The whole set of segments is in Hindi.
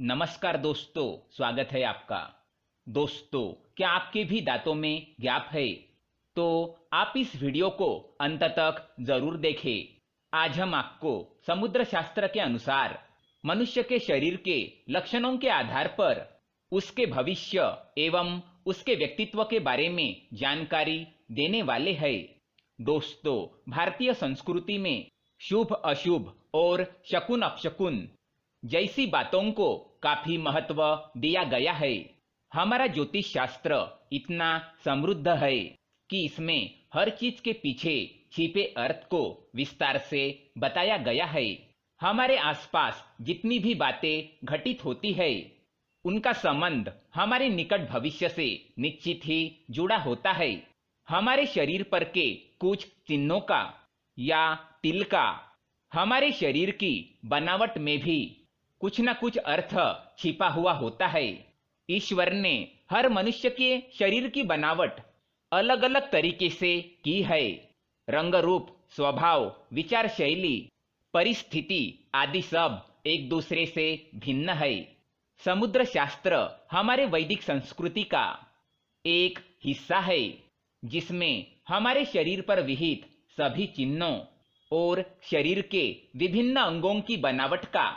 नमस्कार दोस्तों, स्वागत है आपका। दोस्तों, क्या आपके भी दांतों में गैप है? तो आप इस वीडियो को अंत तक जरूर देखें। आज हम आपको समुद्र शास्त्र के अनुसार मनुष्य के शरीर के लक्षणों के आधार पर उसके भविष्य एवं उसके व्यक्तित्व के बारे में जानकारी देने वाले हैं। दोस्तों, भारतीय संस्कृति में शुभ अशुभ और शकुन अपशकुन जैसी बातों को काफी महत्व दिया गया है। हमारा ज्योतिष शास्त्र इतना समृद्ध है कि इसमें हर चीज के पीछे छिपे अर्थ को विस्तार से बताया गया है। हमारे आसपास जितनी भी बातें घटित होती है, उनका संबंध हमारे निकट भविष्य से निश्चित ही जुड़ा होता है। हमारे शरीर पर के कुछ चिन्हों का या तिल का हमारे शरीर की बनावट में भी कुछ न कुछ अर्थ छिपा हुआ होता है। ईश्वर ने हर मनुष्य के शरीर की बनावट अलग अलग तरीके से की है। रंग रूप, स्वभाव, विचार शैली, परिस्थिति आदि सब एक दूसरे से भिन्न है। समुद्र शास्त्र हमारे वैदिक संस्कृति का एक हिस्सा है, जिसमें हमारे शरीर पर विहित सभी चिन्हों और शरीर के विभिन्न अंगों की बनावट का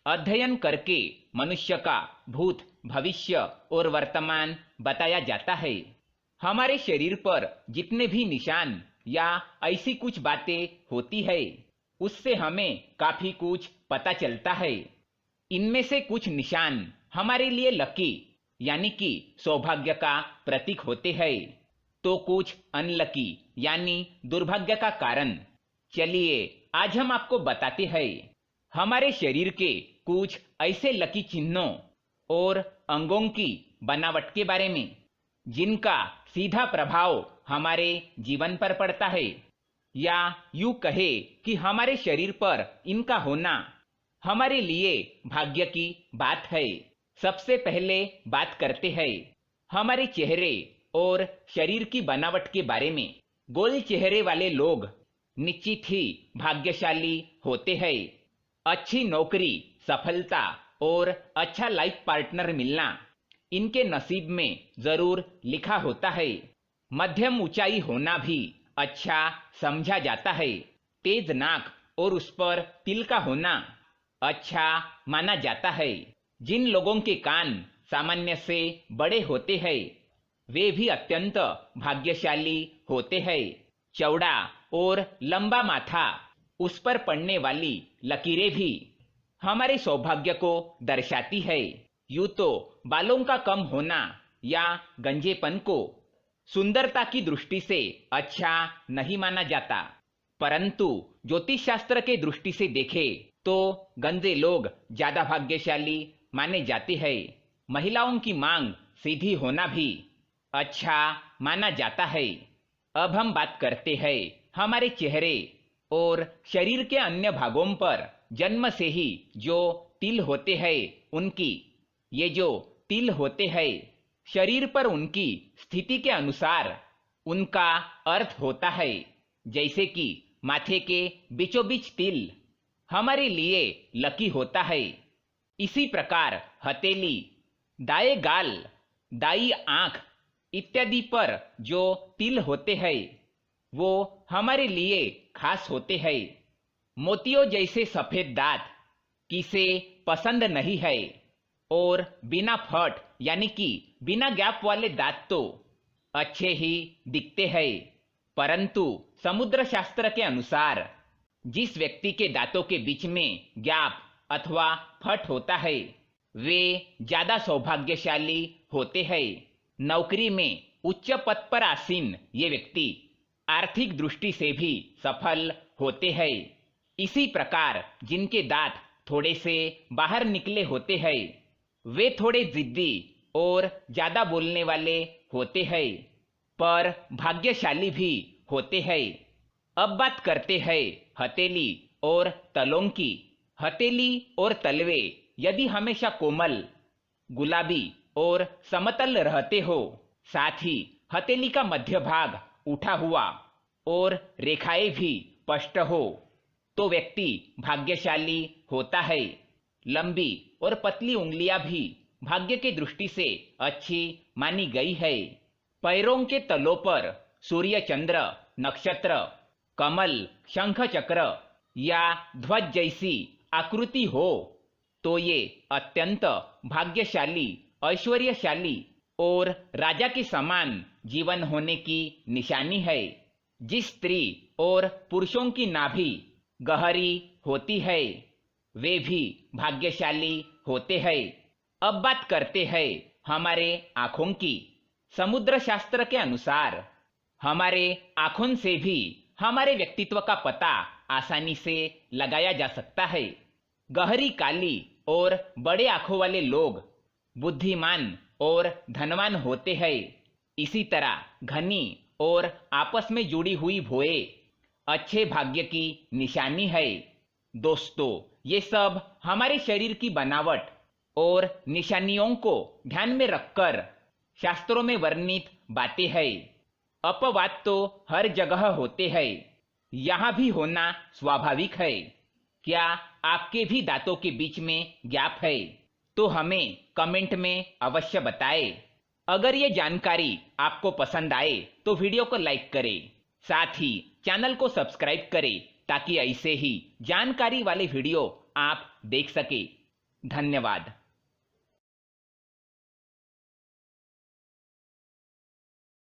अध्ययन करके मनुष्य का भूत, भविष्य और वर्तमान बताया जाता है। हमारे शरीर पर जितने भी निशान या ऐसी कुछ बातें होती है, उससे हमें काफी कुछ पता चलता है। इनमें से कुछ निशान हमारे लिए लकी यानी कि सौभाग्य का प्रतीक होते हैं, तो कुछ अनलकी यानी दुर्भाग्य का कारण। चलिए आज हम आपको बताते हैं हमारे शरीर के कुछ ऐसे लकी चिन्हों और अंगों की बनावट के बारे में, जिनका सीधा प्रभाव हमारे जीवन पर पड़ता है, या यूं कहे कि हमारे शरीर पर इनका होना हमारे लिए भाग्य की बात है। सबसे पहले बात करते हैं हमारे चेहरे और शरीर की बनावट के बारे में। गोल चेहरे वाले लोग निश्चित ही भाग्यशाली होते हैं। अच्छी नौकरी, सफलता और अच्छा लाइफ पार्टनर मिलना इनके नसीब में जरूर लिखा होता है। मध्यम ऊंचाई होना भी अच्छा समझा जाता है। तेज नाक और उस पर तिल का होना अच्छा माना जाता है। जिन लोगों के कान सामान्य से बड़े होते हैं, वे भी अत्यंत भाग्यशाली होते हैं। चौड़ा और लंबा माथा, उस पर पड़ने वाली लकीरें भी हमारे सौभाग्य को दर्शाती है। यूं तो बालों का कम होना या गंजेपन को सुंदरता की दृष्टि से अच्छा नहीं माना जाता, परंतु ज्योतिष शास्त्र के दृष्टि से देखें तो गंजे लोग ज्यादा भाग्यशाली माने जाते हैं। महिलाओं की मांग सीधी होना भी अच्छा माना जाता है। अब हम बात करते हैं हमारे चेहरे और शरीर के अन्य भागों पर जन्म से ही जो तिल होते हैं उनकी। ये जो तिल होते हैं, शरीर पर उनकी स्थिति के अनुसार उनका अर्थ होता है। जैसे कि माथे के बीचों बीच तिल हमारे लिए लकी होता है। इसी प्रकार हथेली, दाएं गाल, दाई आंख इत्यादि पर जो तिल होते हैं, वो हमारे लिए खास होते हैं। मोतियों जैसे सफेद दांत किसे पसंद नहीं है, और बिना फट यानी कि बिना गैप वाले दांत तो अच्छे ही दिखते हैं। परंतु समुद्र शास्त्र के अनुसार जिस व्यक्ति के दांतों के बीच में गैप अथवा फट होता है, वे ज्यादा सौभाग्यशाली होते हैं। नौकरी में उच्च पद पर आसीन ये व्यक्ति आर्थिक दृष्टि से भी सफल होते हैं। इसी प्रकार जिनके दांत थोड़े से बाहर निकले होते हैं, वे थोड़े जिद्दी और ज्यादा बोलने वाले होते हैं, पर भाग्यशाली भी होते हैं। अब बात करते हैं हथेली और तलों की। हथेली और तलवे यदि हमेशा कोमल, गुलाबी और समतल रहते हो, साथ ही हथेली का मध्य भाग उठा हुआ और रेखाएं भी स्पष्ट हो, तो व्यक्ति भाग्यशाली होता है। लंबी और पतली उंगलियां भी भाग्य की दृष्टि से अच्छी मानी गई है। पैरों के तलों पर सूर्य, चंद्र, नक्षत्र, कमल, शंख चक्र या ध्वज जैसी आकृति हो तो ये अत्यंत भाग्यशाली, ऐश्वर्यशाली और राजा के समान जीवन होने की निशानी है। जिस स्त्री और पुरुषों की नाभि गहरी होती है वे भी भाग्यशाली होते हैं। अब बात करते हैं हमारे आंखों की। समुद्र शास्त्र के अनुसार हमारे आंखों से भी हमारे व्यक्तित्व का पता आसानी से लगाया जा सकता है। गहरी काली और बड़े आंखों वाले लोग बुद्धिमान और धनवान होते हैं। इसी तरह घनी और आपस में जुड़ी हुई भुएं अच्छे भाग्य की निशानी है। दोस्तों, ये सब हमारे शरीर की बनावट और निशानियों को ध्यान में रखकर शास्त्रों में वर्णित बातें हैं। अपवाद तो हर जगह होते हैं, यहाँ भी होना स्वाभाविक है। क्या आपके भी दांतों के बीच में गैप है? तो हमें कमेंट में अवश्य बताएं। अगर ये जानकारी आपको पसंद आए तो वीडियो को लाइक करें, साथ ही चैनल को सब्सक्राइब करें ताकि ऐसे ही जानकारी वाले वीडियो आप देख सके। धन्यवाद।